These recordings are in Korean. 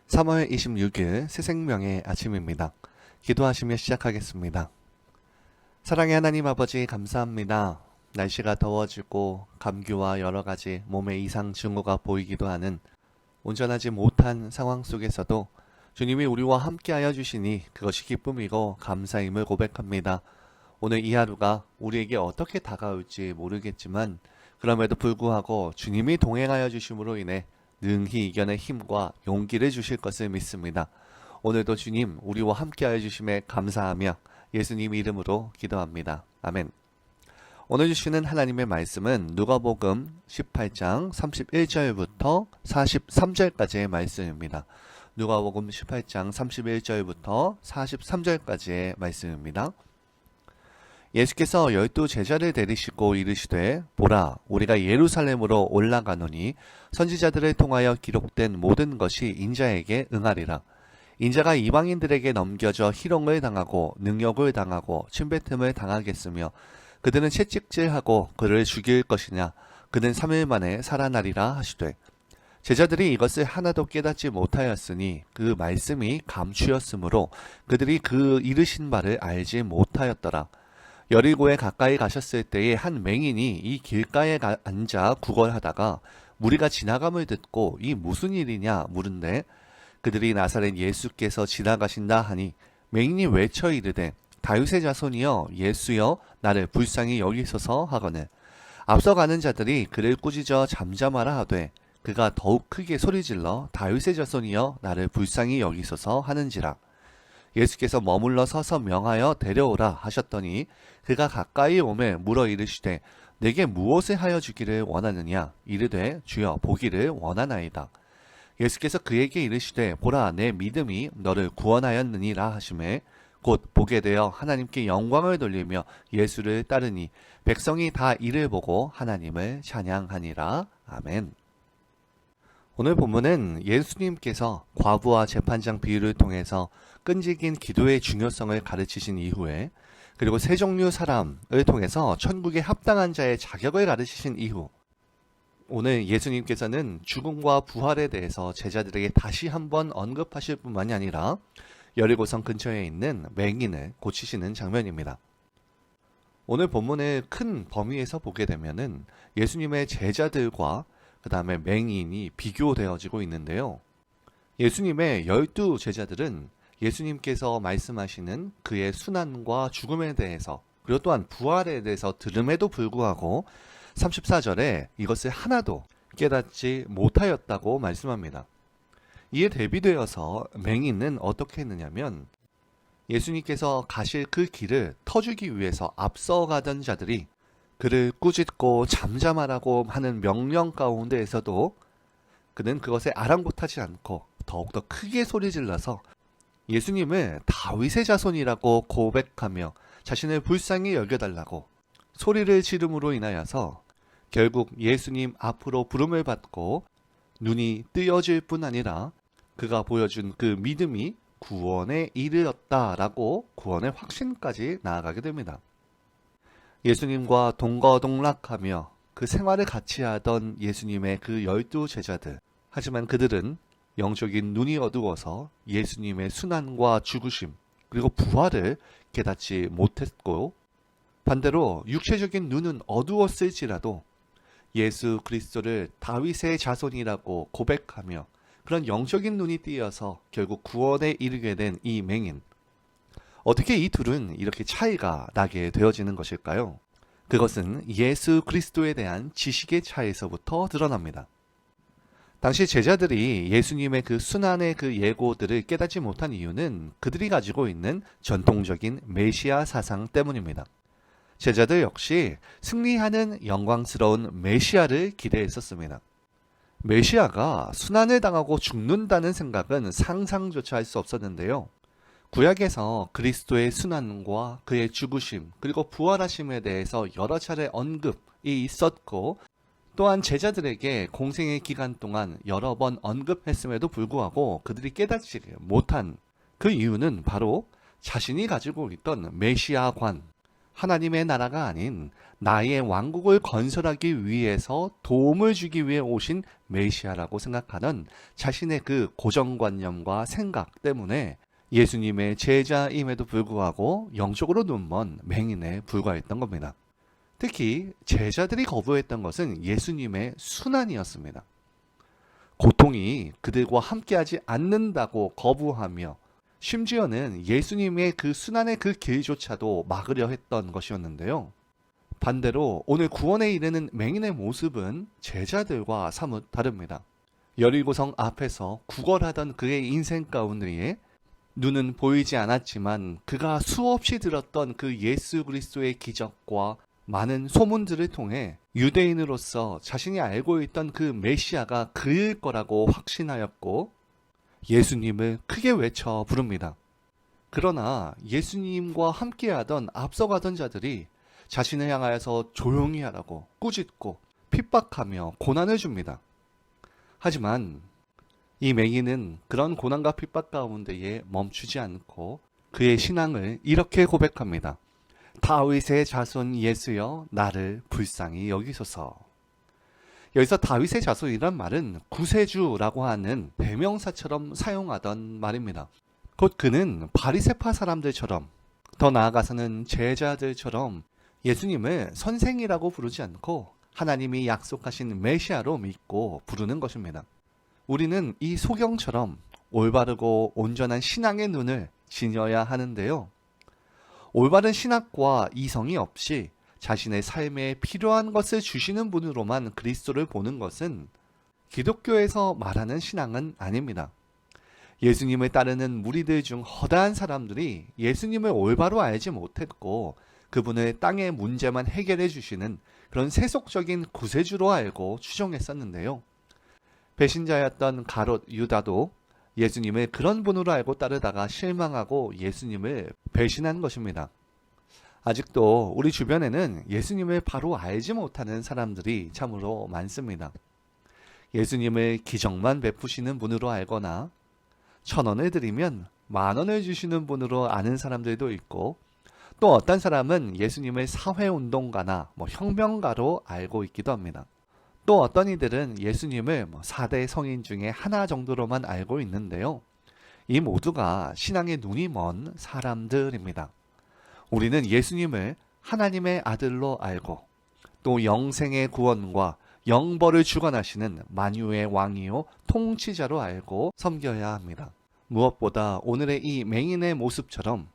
3월 26일 새생명의 아침입니다. 기도하시며 시작하겠습니다. 사랑의 하나님 아버지 감사합니다. 날씨가 더워지고 감기와 여러가지 몸의 이상 증후가 보이기도 하는 온전하지 못한 상황 속에서도 주님이 우리와 함께하여 주시니 그것이 기쁨이고 감사임을 고백합니다. 오늘 이 하루가 우리에게 어떻게 다가올지 모르겠지만 그럼에도 불구하고 주님이 동행하여 주심으로 인해 능히 이겨낼 힘과 용기를 주실 것을 믿습니다. 오늘도 주님 우리와 함께하여 주심에 감사하며 예수님 이름으로 기도합니다. 아멘. 오늘 주시는 하나님의 말씀은 누가복음 18장 31절부터 43절까지의 말씀입니다. 누가복음 18장 31절부터 43절까지의 말씀입니다. 예수께서 12 제자를 데리시고 이르시되 보라 우리가 예루살렘으로 올라가노니 선지자들을 통하여 기록된 모든 것이 인자에게 응하리라. 인자가 이방인들에게 넘겨져 희롱을 당하고 능욕을 당하고 침뱉음을 당하겠으며 그들은 채찍질하고 그를 죽일 것이냐 그는 3일 만에 살아나리라 하시되 제자들이 이것을 하나도 깨닫지 못하였으니 그 말씀이 감추였으므로 그들이 그 이르신 바를 알지 못하였더라. 여리고에 가까이 가셨을 때에 한 맹인이 이 길가에 앉아 구걸하다가 무리가 지나감을 듣고 이 무슨 일이냐 물은데 그들이 나사렛 예수께서 지나가신다 하니 맹인이 외쳐 이르되 다윗의 자손이여 예수여 나를 불쌍히 여기소서 하거늘 앞서가는 자들이 그를 꾸짖어 잠잠하라 하되 그가 더욱 크게 소리질러 다윗의 자손이여 나를 불쌍히 여기소서 하는지라. 예수께서 머물러 서서 명하여 데려오라 하셨더니 그가 가까이 오매 물어 이르시되 내게 무엇을 하여 주기를 원하느냐 이르되 주여 보기를 원하나이다. 예수께서 그에게 이르시되 보라 내 믿음이 너를 구원하였느니라 하시매 곧 보게 되어 하나님께 영광을 돌리며 예수를 따르니 백성이 다 이를 보고 하나님을 찬양하니라. 아멘. 오늘 본문은 예수님께서 과부와 재판장 비유를 통해서 끈질긴 기도의 중요성을 가르치신 이후에 그리고 세 종류 사람을 통해서 천국에 합당한 자의 자격을 가르치신 이후 오늘 예수님께서는 죽음과 부활에 대해서 제자들에게 다시 한번 언급하실 뿐만이 아니라 여리고성 근처에 있는 맹인을 고치시는 장면입니다. 오늘 본문의 큰 범위에서 보게 되면은 예수님의 제자들과 그 다음에 맹인이 비교되어지고 있는데요. 예수님의 12 제자들은 예수님께서 말씀하시는 그의 순환과 죽음에 대해서 그리고 또한 부활에 대해서 들음에도 불구하고 34절에 이것을 하나도 깨닫지 못하였다고 말씀합니다. 이에 대비되어서 맹인은 어떻게 했느냐면 예수님께서 가실 그 길을 터주기 위해서 앞서가던 자들이 그를 꾸짖고 잠잠하라고 하는 명령 가운데에서도 그는 그것에 아랑곳하지 않고 더욱더 크게 소리질러서 예수님을 다윗의 자손이라고 고백하며 자신을 불쌍히 여겨달라고 소리를 지름으로 인하여서 결국 예수님 앞으로 부름을 받고 눈이 뜨여질 뿐 아니라 그가 보여준 그 믿음이 구원에 이르렀다라고 구원의 확신까지 나아가게 됩니다. 예수님과 동거동락하며 그 생활을 같이 하던 예수님의 그 12 제자들 하지만 그들은 영적인 눈이 어두워서 예수님의 순환과 죽으심 그리고 부활을 깨닫지 못했고 반대로 육체적인 눈은 어두웠을지라도 예수 그리스도를 다윗의 자손이라고 고백하며 그런 영적인 눈이 띄어서 결국 구원에 이르게 된 이 맹인 어떻게 이 둘은 이렇게 차이가 나게 되어지는 것일까요? 그것은 예수 그리스도에 대한 지식의 차이에서부터 드러납니다. 당시 제자들이 예수님의 그 순환의 그 예고들을 깨닫지 못한 이유는 그들이 가지고 있는 전통적인 메시아 사상 때문입니다. 제자들 역시 승리하는 영광스러운 메시아를 기대했었습니다. 메시아가 순환을 당하고 죽는다는 생각은 상상조차 할 수 없었는데요. 구약에서 그리스도의 순환과 그의 죽으심 그리고 부활하심에 대해서 여러 차례 언급이 있었고 또한 제자들에게 공생의 기간 동안 여러 번 언급했음에도 불구하고 그들이 깨닫지 못한 그 이유는 바로 자신이 가지고 있던 메시아관 하나님의 나라가 아닌 나의 왕국을 건설하기 위해서 도움을 주기 위해 오신 메시아라고 생각하는 자신의 그 고정관념과 생각 때문에 예수님의 제자임에도 불구하고 영적으로 눈먼 맹인에 불과했던 겁니다. 특히 제자들이 거부했던 것은 예수님의 순환이었습니다. 고통이 그들과 함께하지 않는다고 거부하며 심지어는 예수님의 그 순환의 그 길조차도 막으려 했던 것이었는데요. 반대로 오늘 구원에 이르는 맹인의 모습은 제자들과 사뭇 다릅니다. 여리고성 앞에서 구걸하던 그의 인생 가운데에 눈은 보이지 않았지만 그가 수없이 들었던 그 예수 그리스도의 기적과 많은 소문들을 통해 유대인으로서 자신이 알고 있던 그 메시아가 그일 거라고 확신하였고 예수님을 크게 외쳐 부릅니다. 그러나 예수님과 함께하던 앞서가던 자들이 자신을 향하여서 조용히 하라고 꾸짖고 핍박하며 고난을 줍니다. 하지만 이 맹인은 그런 고난과 핍박 가운데에 멈추지 않고 그의 신앙을 이렇게 고백합니다. 다윗의 자손 예수여 나를 불쌍히 여기소서. 여기서 다윗의 자손이란 말은 구세주라고 하는 대명사처럼 사용하던 말입니다. 곧 그는 바리새파 사람들처럼 더 나아가서는 제자들처럼 예수님을 선생이라고 부르지 않고 하나님이 약속하신 메시아로 믿고 부르는 것입니다. 우리는 이 소경처럼 올바르고 온전한 신앙의 눈을 지녀야 하는데요. 올바른 신학과 이성이 없이 자신의 삶에 필요한 것을 주시는 분으로만 그리스도를 보는 것은 기독교에서 말하는 신앙은 아닙니다. 예수님을 따르는 무리들 중 허다한 사람들이 예수님을 올바로 알지 못했고 그분을 땅의 문제만 해결해 주시는 그런 세속적인 구세주로 알고 추종했었는데요. 배신자였던 가롯 유다도 예수님을 그런 분으로 알고 따르다가 실망하고 예수님을 배신한 것입니다. 아직도 우리 주변에는 예수님을 바로 알지 못하는 사람들이 참으로 많습니다. 예수님을 기적만 베푸시는 분으로 알거나 1,000원을 드리면 10,000원을 주시는 분으로 아는 사람들도 있고 또 어떤 사람은 예수님을 사회운동가나 혁명가로 알고 있기도 합니다. 또 어떤 이들은 예수님을 4대 성인 중에 하나 정도로만 알고 있는데요. 이 모두가 신앙의 눈이 먼 사람들입니다. 우리는 예수님을 하나님의 아들로 알고 또 영생의 구원과 영벌을 주관하시는 만유의 왕이요 통치자로 알고 섬겨야 합니다. 무엇보다 오늘의 이 맹인의 모습처럼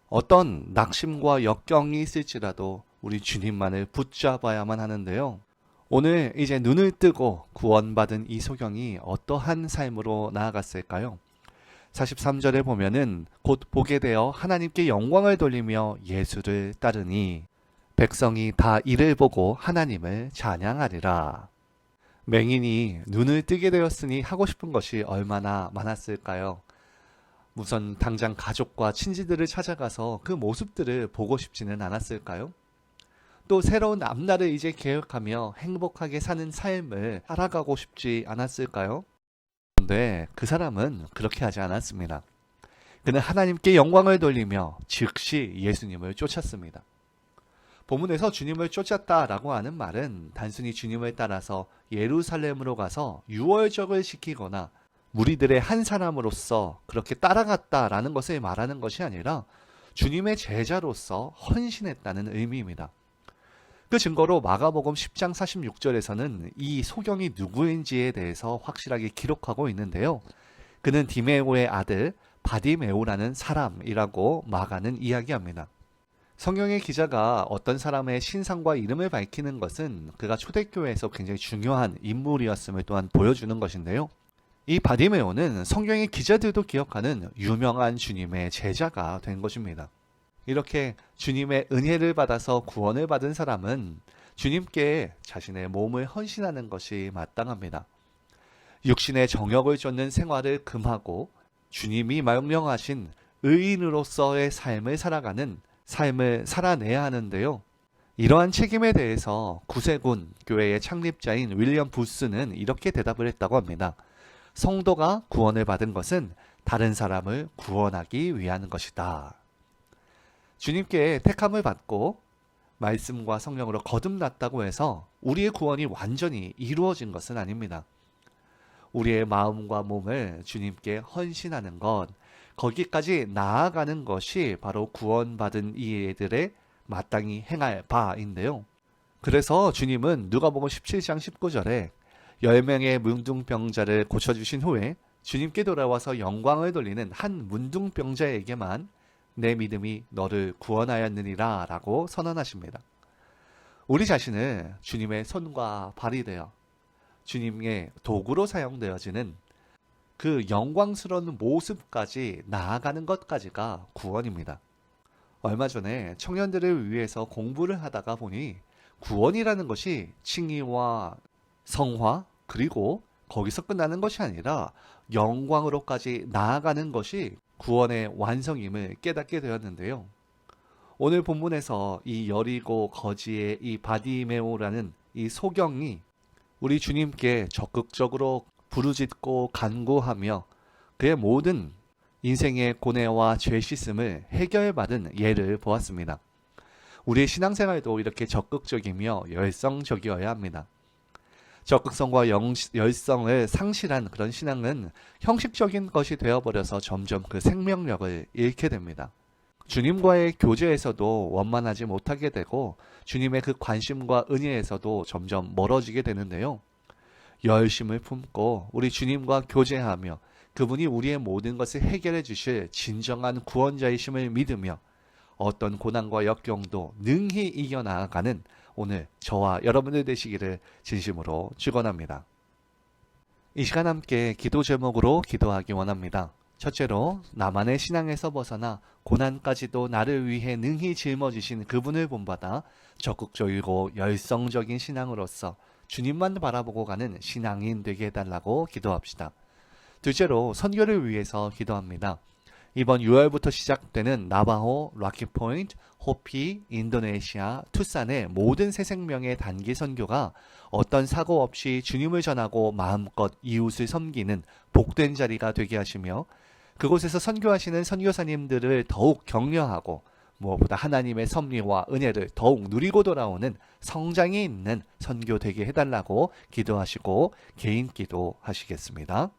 어떤 낙심과 역경이 있을지라도 우리 주님만을 붙잡아야만 하는데요. 오늘 이제 눈을 뜨고 구원받은 이 소경이 어떠한 삶으로 나아갔을까요? 43절에 보면은 곧 보게 되어 하나님께 영광을 돌리며 예수를 따르니 백성이 다 이를 보고 하나님을 찬양하리라. 맹인이 눈을 뜨게 되었으니 하고 싶은 것이 얼마나 많았을까요? 우선 당장 가족과 친지들을 찾아가서 그 모습들을 보고 싶지는 않았을까요? 또 새로운 앞날을 이제 계획하며 행복하게 사는 삶을 살아가고 싶지 않았을까요? 그런데 그 사람은 그렇게 하지 않았습니다. 그는 하나님께 영광을 돌리며 즉시 예수님을 쫓았습니다. 본문에서 주님을 쫓았다라고 하는 말은 단순히 주님을 따라서 예루살렘으로 가서 유월절을 지키거나 무리들의 한 사람으로서 그렇게 따라갔다라는 것을 말하는 것이 아니라 주님의 제자로서 헌신했다는 의미입니다. 그 증거로 마가복음 10장 46절에서는 이 소경이 누구인지에 대해서 확실하게 기록하고 있는데요. 그는 디메오의 아들 바디메오라는 사람이라고 마가는 이야기합니다. 성경의 기자가 어떤 사람의 신상과 이름을 밝히는 것은 그가 초대교회에서 굉장히 중요한 인물이었음을 또한 보여주는 것인데요. 이 바디메오는 성경의 기자들도 기억하는 유명한 주님의 제자가 된 것입니다. 이렇게 주님의 은혜를 받아서 구원을 받은 사람은 주님께 자신의 몸을 헌신하는 것이 마땅합니다. 육신의 정욕을 쫓는 생활을 금하고 주님이 명령하신 의인으로서의 삶을 살아가는 삶을 살아내야 하는데요. 이러한 책임에 대해서 구세군 교회의 창립자인 윌리엄 부스는 이렇게 대답을 했다고 합니다. 성도가 구원을 받은 것은 다른 사람을 구원하기 위한 것이다. 주님께 택함을 받고 말씀과 성령으로 거듭났다고 해서 우리의 구원이 완전히 이루어진 것은 아닙니다. 우리의 마음과 몸을 주님께 헌신하는 것, 거기까지 나아가는 것이 바로 구원받은 이들의 마땅히 행할 바인데요. 그래서 주님은 누가복음 17장 19절에 10명의 문둥병자를 고쳐주신 후에 주님께 돌아와서 영광을 돌리는 한 문둥병자에게만 내 믿음이 너를 구원하였느니라 라고 선언하십니다. 우리 자신을 주님의 손과 발이 되어 주님의 도구로 사용되어지는 그 영광스러운 모습까지 나아가는 것까지가 구원입니다. 얼마 전에 청년들을 위해서 공부를 하다가 보니 구원이라는 것이 칭의와 성화 그리고 거기서 끝나는 것이 아니라 영광으로까지 나아가는 것이 구원의 완성임을 깨닫게 되었는데요. 오늘 본문에서 이 여리고 거지의 이 바디메오라는 이 소경이 우리 주님께 적극적으로 부르짖고 간구하며 그의 모든 인생의 고뇌와 죄 씻음을 해결받은 예를 보았습니다. 우리의 신앙생활도 이렇게 적극적이며 열성적이어야 합니다. 적극성과 열성을 상실한 그런 신앙은 형식적인 것이 되어버려서 점점 그 생명력을 잃게 됩니다. 주님과의 교제에서도 원만하지 못하게 되고 주님의 그 관심과 은혜에서도 점점 멀어지게 되는데요. 열심을 품고 우리 주님과 교제하며 그분이 우리의 모든 것을 해결해 주실 진정한 구원자이심을 믿으며 어떤 고난과 역경도 능히 이겨나가는 오늘 저와 여러분들 되시기를 진심으로 축원합니다. 이 시간 함께 기도 제목으로 기도하기 원합니다. 첫째로 나만의 신앙에서 벗어나 고난까지도 나를 위해 능히 짊어지신 그분을 본받아 적극적이고 열성적인 신앙으로서 주님만 바라보고 가는 신앙인 되게 해달라고 기도합시다. 둘째로 선교를 위해서 기도합니다. 이번 6월부터 시작되는 나바호, 락키포인트, 호피, 인도네시아, 투싼의 모든 새생명의 단기 선교가 어떤 사고 없이 주님을 전하고 마음껏 이웃을 섬기는 복된 자리가 되게 하시며 그곳에서 선교하시는 선교사님들을 더욱 격려하고 무엇보다 하나님의 섭리와 은혜를 더욱 누리고 돌아오는 성장이 있는 선교 되게 해달라고 기도하시고 개인 기도하시겠습니다.